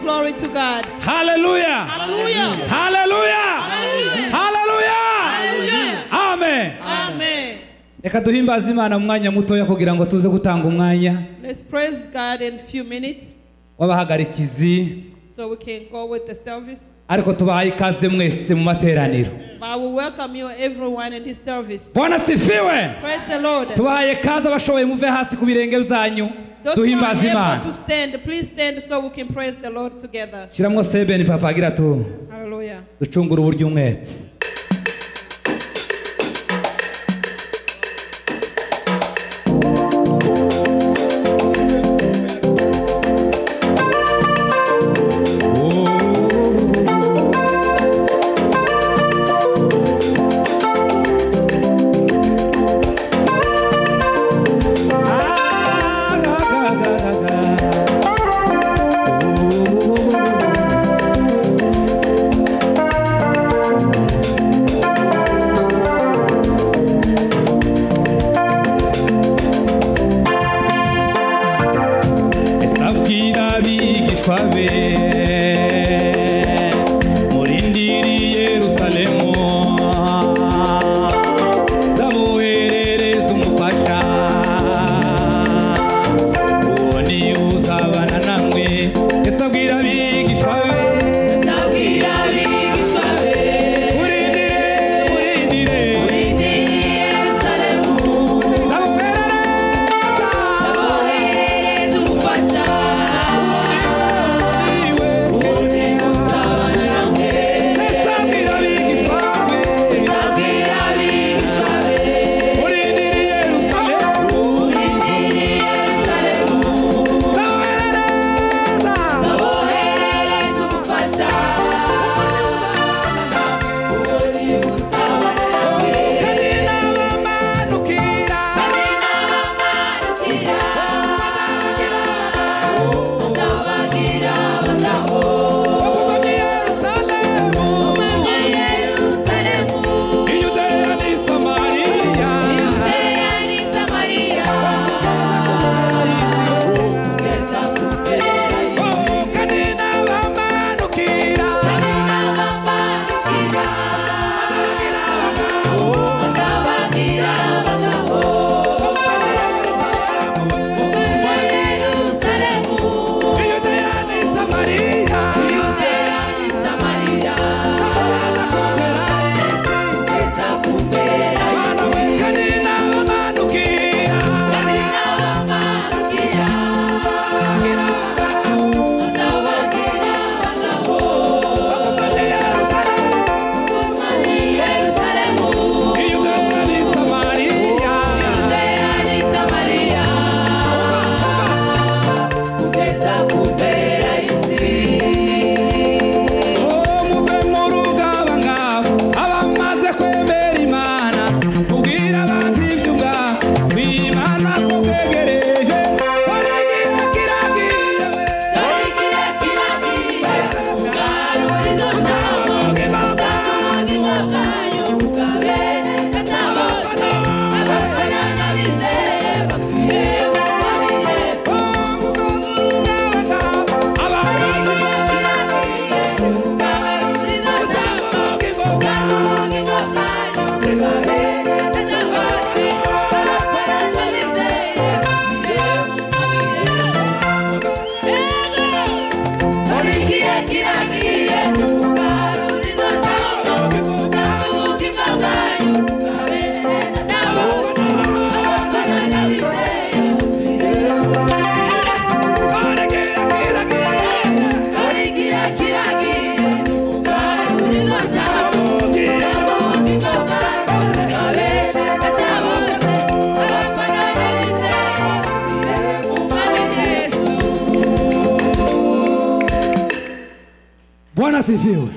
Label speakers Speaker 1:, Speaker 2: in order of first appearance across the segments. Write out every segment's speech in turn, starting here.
Speaker 1: glory to God.
Speaker 2: Hallelujah.
Speaker 1: Hallelujah.
Speaker 2: Hallelujah.
Speaker 1: Hallelujah.
Speaker 2: Hallelujah.
Speaker 1: Hallelujah.
Speaker 2: Amen.
Speaker 1: Amen.
Speaker 2: Reka duhimbaze Imana mwanya mutoya kugira ngo tuze gutanga umwanya
Speaker 1: Let's praise God in a few minutes
Speaker 2: w'abahagarikizi,
Speaker 1: so we can go with the service.
Speaker 2: ariko tubahaye ikaze mwese mu materaniro.
Speaker 1: But we welcome you everyone in this service.
Speaker 2: Bwana sifiwe.
Speaker 1: Praise the Lord.
Speaker 2: Tubahaye ikaze abashoboye muve hasi ku birenge byanyu
Speaker 1: Those who are
Speaker 2: duhimbaze
Speaker 1: able
Speaker 2: Imana.
Speaker 1: to stand, please stand so we can praise the Lord together.
Speaker 2: Shiramwo sebeni papa agira tu
Speaker 1: Hallelujah.
Speaker 2: ducungura uburyo umwete.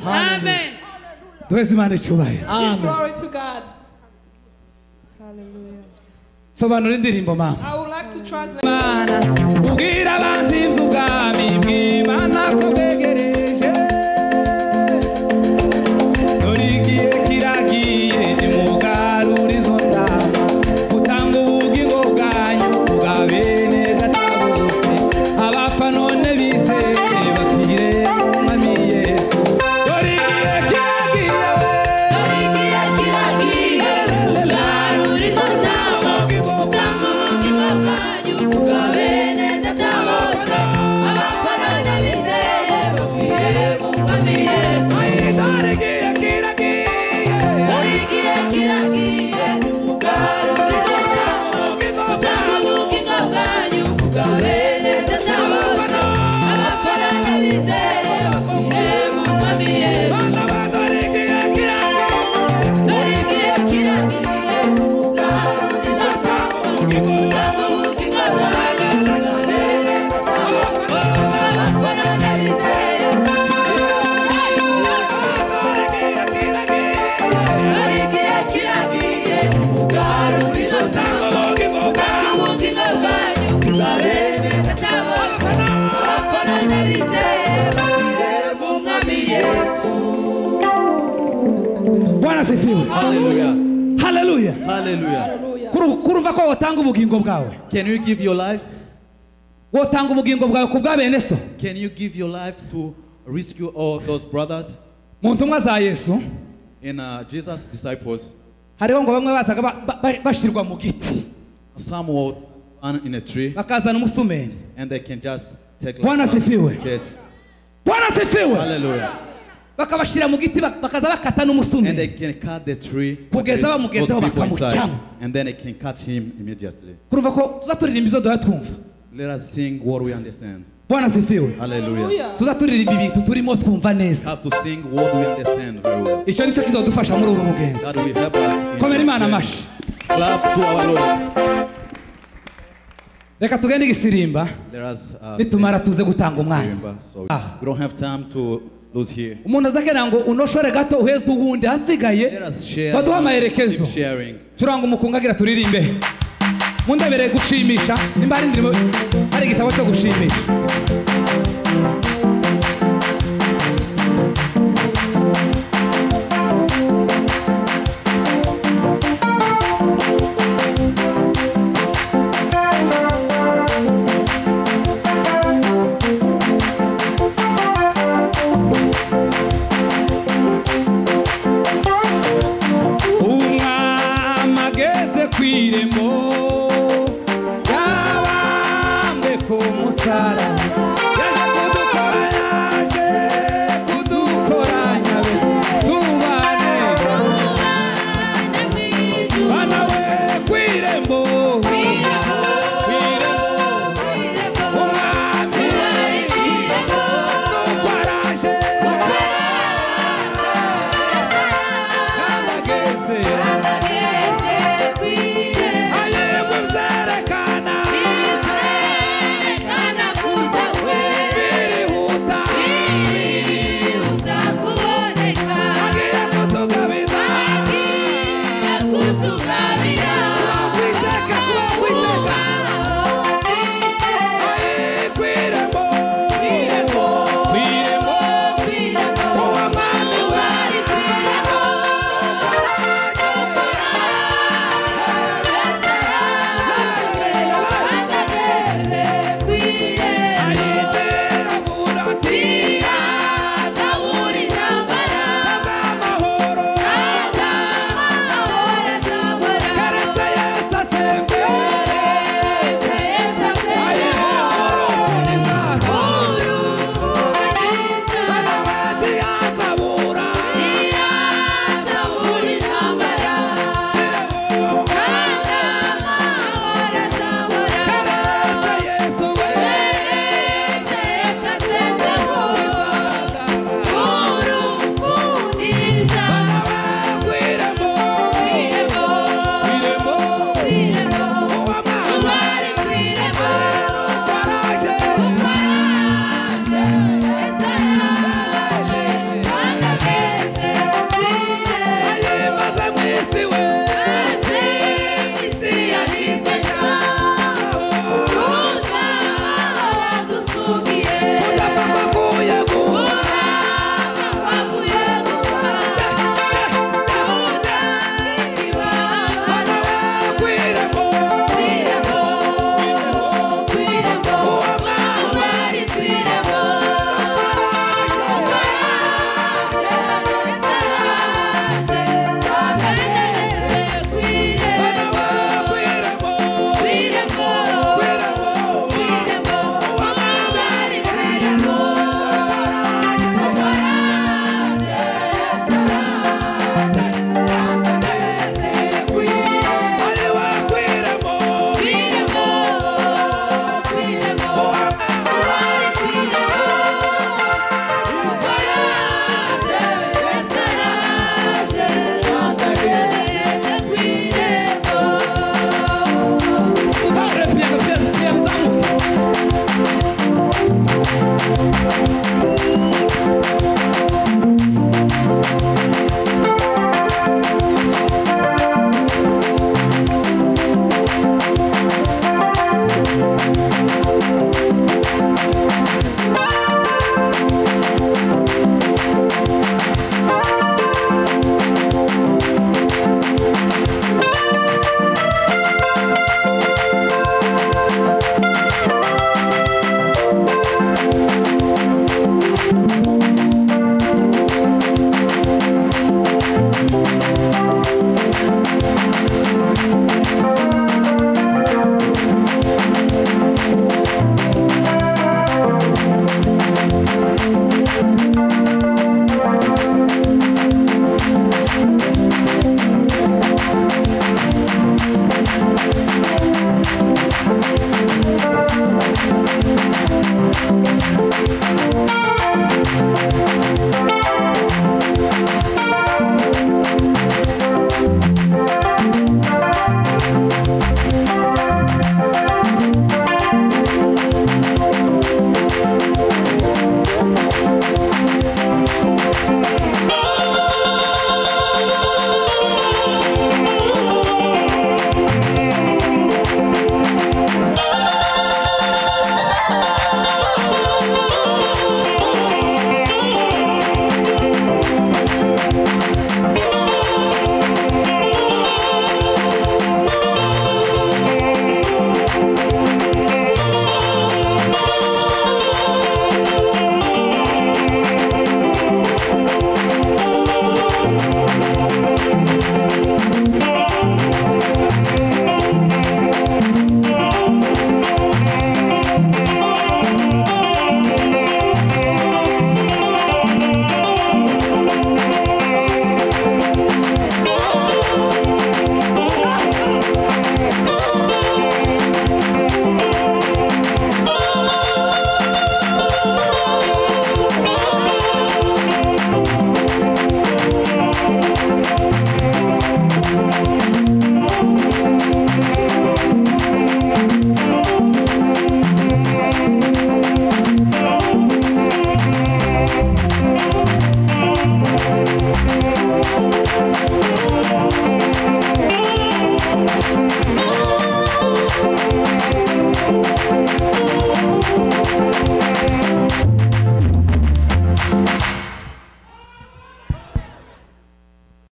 Speaker 1: Amen.
Speaker 2: Amen.
Speaker 1: Glory to God. Hallelujah.
Speaker 2: Sobanura indirimbo mama.
Speaker 1: I would like to translate.
Speaker 2: Ubwira abantu iby'ubwami bw'Imana ko begereje. Dore igihe kiragiye nimugarure izo ntama. Utanga ubugingo bwanyu bwa bene data bose. Abapfa none bizeye bapfire. asifiwe.
Speaker 3: Hallelujah.
Speaker 2: Hallelujah.
Speaker 3: Hallelujah.
Speaker 2: Kurumva ko wotanga ubugingo bwawe.
Speaker 3: Can you give your life?
Speaker 2: Wotanga ubugingo bwawe kubwa bene so.
Speaker 3: Can you give your life to rescue all those brothers?
Speaker 2: Mu ntumwa za Yesu
Speaker 3: In Jesus' disciples,
Speaker 2: hariho ngo bamwe basaga bashirwa mu giti.
Speaker 3: some were in a tree
Speaker 2: bakazana umusumeni.
Speaker 3: and they can just take
Speaker 2: Bwana asifiwe.
Speaker 3: jet.
Speaker 2: Bwana asifiwe.
Speaker 3: Hallelujah.
Speaker 2: Bakabashira mu giti bakaza bakata
Speaker 3: And
Speaker 2: n'umusumeni.
Speaker 3: they can cut the tree
Speaker 2: Kugeza bamugezeho bakamucamo.
Speaker 3: and then they can cut him immediately.
Speaker 2: Kurumva ko tuzaturirimba izo duha twumva.
Speaker 3: Let us sing what we understand.
Speaker 2: Bwana asifiwe.
Speaker 3: Hallelujah.
Speaker 2: Tuzaturirimba ibintu turimo twumva neza.
Speaker 3: Have to sing what we understand very well.
Speaker 2: Icyo nicyo kizodufasha muri uru mugenzi.
Speaker 3: That will help us.
Speaker 2: Komera Imana amashi.
Speaker 3: Clap to our Lord.
Speaker 2: Reka tugende igisirimba.
Speaker 3: Let us
Speaker 2: nitumara tuze gutanga umwanya.
Speaker 3: so we don't have time to lose here.
Speaker 2: Umuntu azakena ngo unoshore gato uheze uwundi hasigaye.
Speaker 3: Let us share.
Speaker 2: Baduha amaherekezo.
Speaker 3: Keep sharing.
Speaker 2: Turanga umukungagira turirimbe. Mundebere gushimisha. Nimba hari igitabo cyo gushimisha.